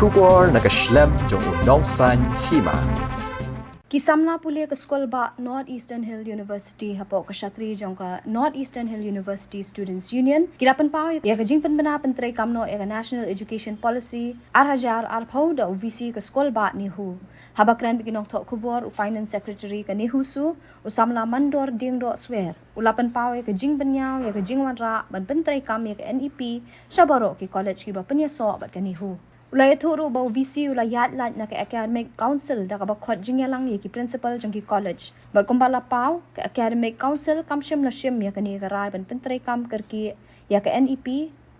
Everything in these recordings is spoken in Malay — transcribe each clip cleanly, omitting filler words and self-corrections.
Kubor nakaslem jong unongsan hima. Kisamla puli ke skol ba North Eastern Hill University hapo ke Shatri jong ka North Eastern Hill University Students Union kilapan pau ya ka jingpen bena pentre kamno ya National Education Policy arhajar arphau da VC ke skol ba ni hu habakran bikinok thok kubor Finance Secretary ka ni hu su usamla mandor ding do swear ulapan pau ya ka jingpen nyao ya ka jingwan ra ban pentre kam ya ka NEP shabaro ki college ki ba penya so bat ka ni hu ulai thuru bau VC ulai yat lat na ke academic council da ka ba khot jingyalang ye ki principal jang ki college bar kumbala pau ke academic council kam shim la shim ya ka ni ga rai ban pentre kam kar ki ya ka NEP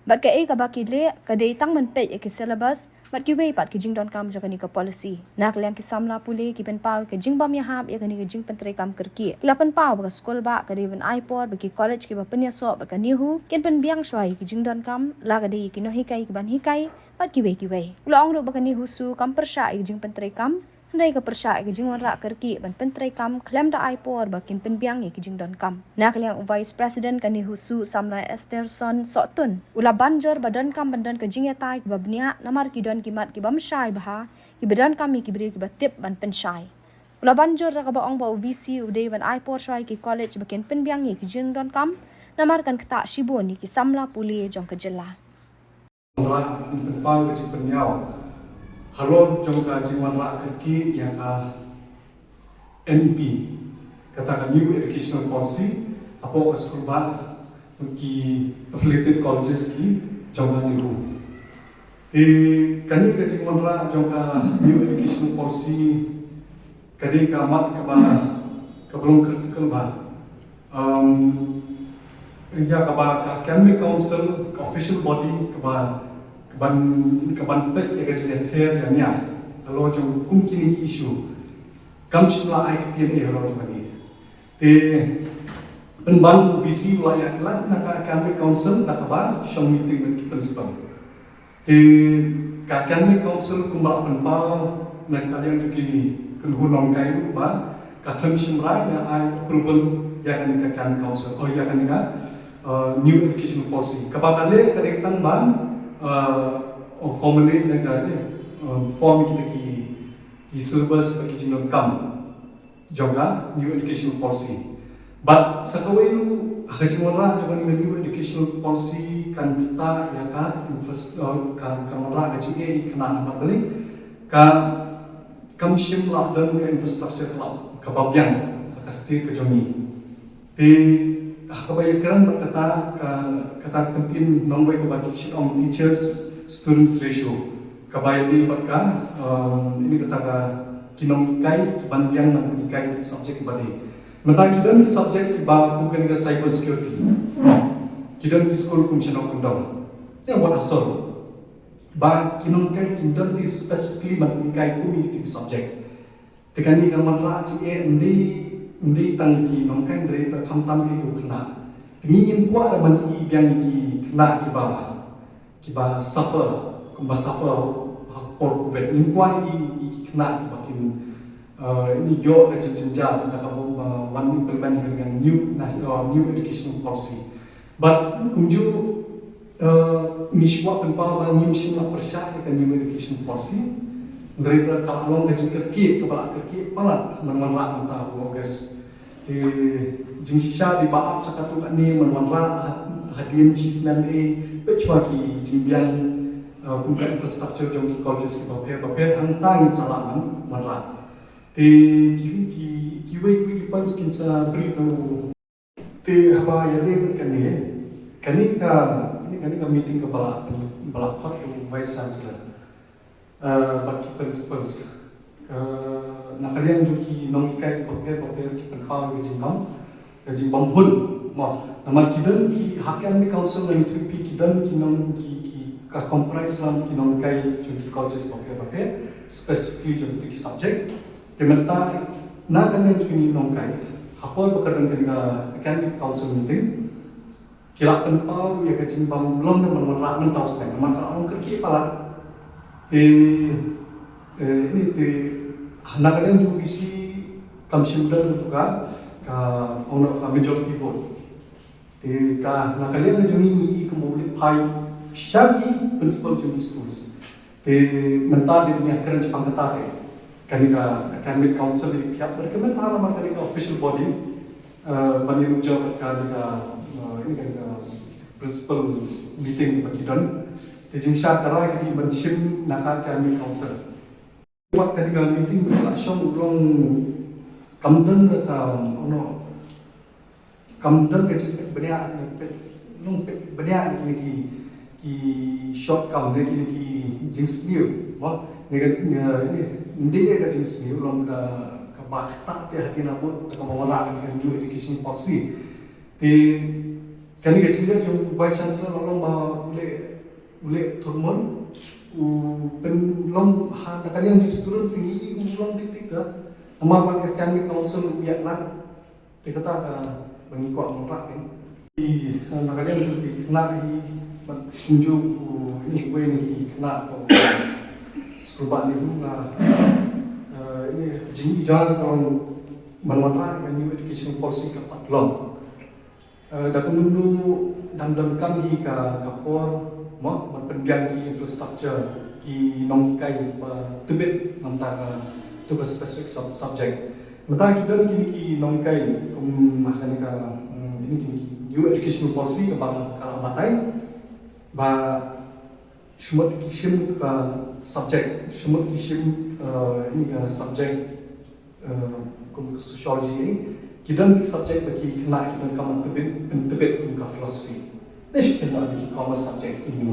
bar ka e ka ba ki le ka dei tang man pe ki syllabus bar ki wei pat ki jing don kam jang ka ni ka policy nak lang ki samla puli ki pen pau ke jing bam ya hab ya ka ni ka jing pentre kam kar ki lapan pau ba school ba ka deven ipod ba ki college ki ba penya so ba ka ni hu ken pen biang shwai ki jing don kam la ga dei ki no hikai ki ban hikai pat kiwei ulong ro bakani husu kam persha jing pentre kam ndai ka persha jing wan ra karki ban pentre kam klem da ipor bakin penbiang ki jing don kam nak liang vice president kani husu samla Esterson sotun ula banjor badan kam bandan ka jing yatai ba bnia namar ki don kimat ki bam shai bah ki badan kam ki bri ki batip ban penshai ula banjor ra ka ba ong ba VC udai ban ipor shai ki college bakin penbiang ki jing don kam namar kan kta shiboni ki samla puli jong ka jela Ra penpau ke penyau halon jongka jiwan ra kaki yang ka NEP kata New Educational Policy apo sekolah ki affiliated colleges ki jongka niru kani ke jiwan ra jongka New Educational Policy kadi ka mat ka ba ka belum critical ba ya ka ba ka academic council ka official body ka ba kaban pet ya ka jither ya nya alo jong kum kini issue kam shula ai kien e alo jong ni te penban visi la ya lat na ka academic council na ka ba shong meeting with principal te ka academic council kumba penpau na ka yang ki kun hunong kai ru ba ka klem shimrai ya ai approval ya kan ka academic council ya kan ka New Education Policy kabakale kadek tang ban formally like form kita ki syllabus bagi jinon kam juga New Education Policy but sakawai lu hajimon ra juga ni New Education Policy kan kita ya ka infrastruktur kan kamera kecil kena apa beli ka kam shim lah dan ka infrastruktur ka babian pasti ke jomi di kebanyakan berkata kata penting nombor kebajikan on teachers students ratio kebanyakan berkata ini kata kinom kai banding mengikai subjek badi mata kidan subjek ba bukan ke cyber security kidan di sekolah kumsino kundang yang buat asal ba kinom kai kidan di specifically mengikai community subject tekani kaman raji ndi tangki nongkai dari perkamtam itu kena tingin kuat ada mani yang kena kiba suffer or covid ni kuat kena makin ini yo kerja jenjang ada kamu one implement dengan new education policy but kunju miswa penpa bang new simla persya dengan new education policy dari kalau kerja kerki kepala kerki palat menmanrak mentah August di jingsha di baap sakatu ni menmanrak hadian jisnan pecua ki jimbian kumpulan infrastruktur jong ki colleges ki baper hangtang salaman manrak di ki pans kinsa beri no te apa ya le kani ka meeting kepala fat vice chancellor bagi principals nak kalian juga nongkai paper ki penfau jimbam hun mo nama kidan ki academic council dan TP kidan ki nong ki ka comprise lam ki nongkai ki colleges paper specifically jom ki subject tementa na kalian juga ni nongkai apa berkaitan dengan academic council meeting kila penfau ya ka jimbam belum nama ramen tahu sekali nama kalau kerki pala ini anak kalian juga visi kami sudah untuk ka majority vote. Ka anak kalian juga ini kemudian pai syaki principal junior schools. Di mentar di punya kerja pangkatake. Kanika academic council di pihak berkemen pengalaman kanika official body bani ujar kanika ini kanika principal meeting bagi don. Di jingsha kara kini menshim naka academic council. Waktu kanika meeting berlangsung urang kamdan ono kamdan kecil banyak nung banyak ini ki short kam ni ki jings new wah ini ka jings new long ka bakta te hakin abot ka mawala ka new education policy di kani ka chile jo vice chancellor long ma ule turmon pen long ha na kalian ju student singi long diktik ta nama ban academic council ya lang te kata ka bangi ko ang rak di na kalian ju kena tunjuk ini gue ni kena sebab ni bunga ini jini jangan orang menerapkan new education policy kapat long. Dah penundu dan kami ke kapor mak berpegang di infrastructure di nongkai tebet antara tu ke spesifik subject. Mata kita kini ki nongkai makanya ini new education policy ke bang kalamatai ba shumat kishim tu ka subject shumat kishim ini ka subject sociology kita ni subject bagi kena kita kamu tebet ka philosophy nesh kena di commerce subject ini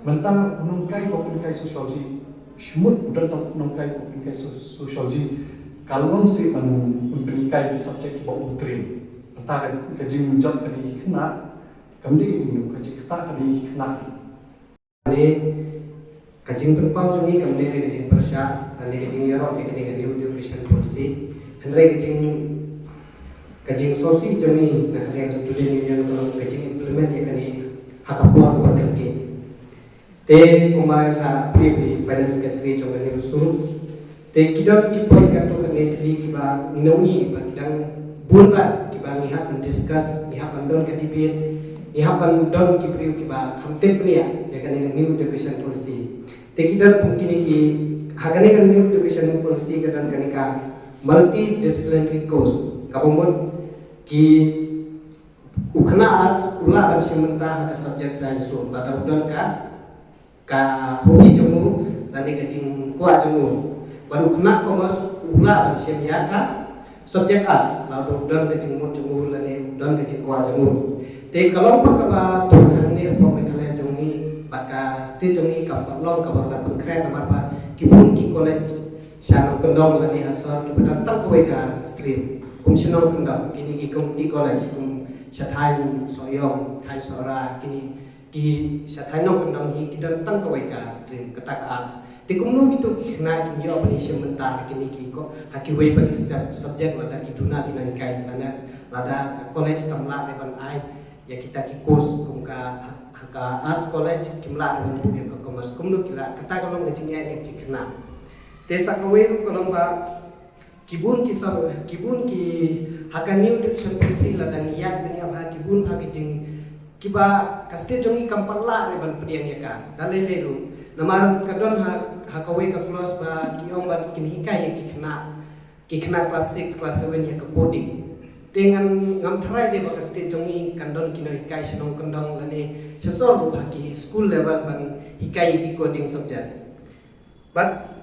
mentang nongkai kai sociology shumat udah nongkai kai sociology kalau si pendidikan di subject bawa trim mentang kaji menjot kali kena kami ini kaji kita kali kena ini kajing berpau jungi kami ini kajing persya ini kajing Europe ini kajing education policy ini kajing sosi jungi nah yang student union kalau kajing implement ya kani hak buah buat kerja te kumai la privy finance secretary jungi usul te kidon kipoin kanto kani tili kiba ninawi ba kidang bunba kiba ngihat discuss ngihat andon ka debate ihapan don ki priu ki ba khamte pnia ya kan new education policy te kita mungkin ki hagane kan new education policy kan kanika multi disciplinary course kapomon ki ukhna at ula an simenta ka subject science so bata udon ka hobi jomu lani ka jing kwa jomu baru kena commerce ula an simya ka subject arts lalu udon ka jing mo jomu lani udon ka jing kwa jomu te kalau pakaba tuhan ni apa mereka jongi baka state jongi kapal long kapal la pengkret nomor apa kibun ki college syarul kendong lani hasar ki datang ke wega screen kumsinong kendong kini ki di college kum sathai soyong thai sora kini ki sathai nong kendong hi kita datang ke wega screen ketak arts te kumno gitu kena ki yo apa ni sementa kini ki ko hakiwe bagi subjek lada ki duna ki nan kai lada college kamla reban ai ya kita ki course kumka haka arts college kimla dengan buku ke commerce kumno kila kata kalau ngejingnya yang kena desa kawe kalau ba kibun ki haka new education policy la dan yak dengan ba kibun ha kijing kiba kaste jongi kampala reban pedian ya kan dalelelu namar kadon haka we ka close ba ki omban kinhika ya ki kena class 6 class 7 ya ke coding dengan ngam tharai de bakas te jongi kandon kino hikai sinong kandong lani sesor bagi school level ban hikai ki coding subject but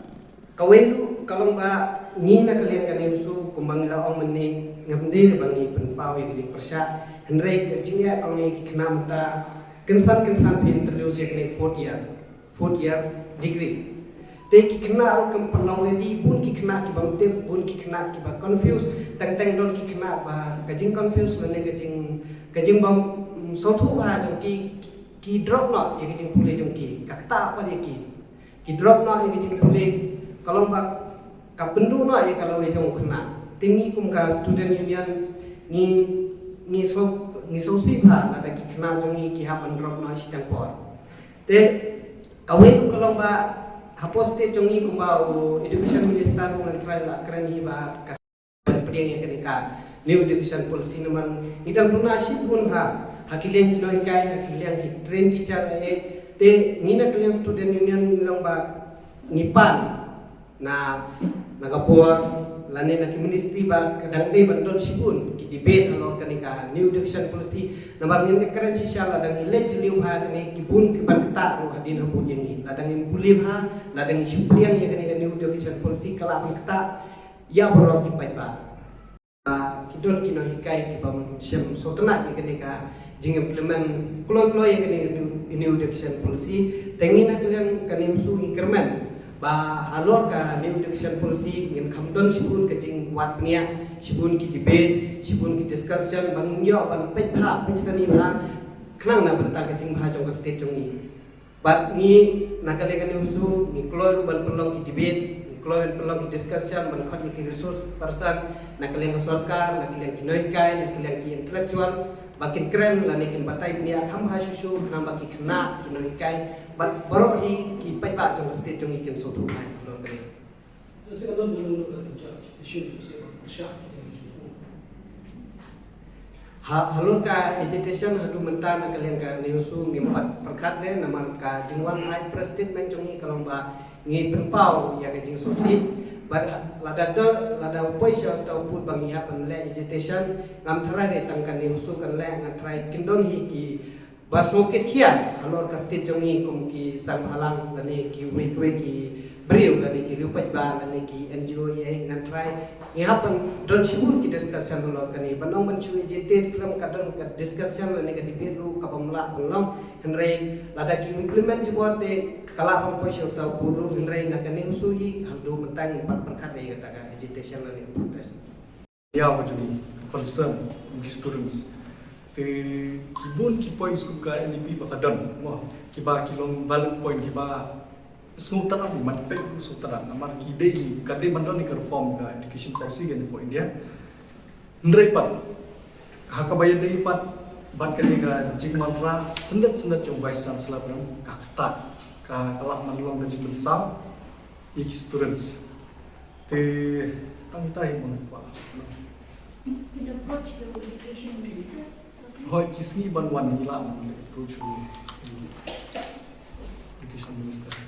kawelu kalau ba ni na kalian kan usu kumbang la ong menni ngamde bangi penpau yang jing persya henry kecingnya kalau yang kena mata kensan introduce yang 4 year degree te ki kena kam panau ready pun ki kena ki bang te pun ki kena ki ba confuse tang don ki kena ba kajing confuse lane kajing bam sothu ba jong ki drop no ye kajing pule jong ki kakta apa ye ki drop no ye kajing pule kalau ba kapendu no ye kalau ye jong kena tingi kum ka student union ni sosi ba ada ki kena jong ki hapan drop no sidang por te kawe kalau ba hapos te jongi kumbau education minister ngan try la keren hi ba kas priang yang kenika new education policy naman idang duna shi pun ha hakileng kino kai hakileng ki train teacher te ngina kalian student union nilang ba ngipan na nagapor lani na ki ministry ba kadang day bandon sibun ki debate alor kanika new education policy na bangin keren siya ladang ilet jeliu ha kani kibun ki ban kata ro hadin hampun yang ladang im bulim ha ladang syupriang ya kani new education policy kala ban kata ya boro ki pai ba kidol kino hikai ki pam syam sotna ki kani ka jing implement kloy ya kani new education policy tengina kalian kani usu increment ba halor ka new education policy ngin khamdon sibun ka jing wat nia sibun ki debate sibun ki discussion bang nyo ban pet bha pet sani bha klang na banta ka jing bha jong ka state jong ni bat ni nakale ka ni usu ni klor ban pelong ki debate ni klor ban pelong ki discussion ban khot ki resource person nakale ka sarkar nakale ki noikai nakale ki intellectual bakin keren la nikin batai ni akham ha susu na baki khna ki noikai bat baro hi ki pai ba jong state jong ikin so thai lor kali Saya kan belum institusi saya halur ka agitation hadu menta na kalian ka niusu ngimpat perkat le naman ka jingwan high prestige men jongi kalomba ngi perpau ya ka jing sosit bar lada upoi sya tau put bangi ha pan le agitation ngam thara de tang ka niusu kan le ngan try kindon hi ki basokit kia halur ka state jongi kum ki sam halang lani ki we ki beriu lani ki rupat ba lani ki NGO ye ngan try ngihapan don sibur ki discussion lor kani banong banchu jetet klam kadon ka discussion lani ka debate lu ka pamla belum henrei lada ki implement jibor te kala pam poi syo tau puru henrei na kani usui handu mentang empat perkat ye kata ka agitation lani protest ya wajuni concern bagi students te kibun ki points ku ka NDP bakadon mo kiba kilong valid point kiba Sultan abi matpek sultan namar kidei kade mandon ni reform ka education policy gan po India ndrei pat hakabaya dei pat ban kani ka jingmanra sendet jong vice chancellor pram ka kata ka kalak manlong ka jingman sam iki students te tangitai mon pa With approach the education minister. hoi kisni ban wan nila approach education minister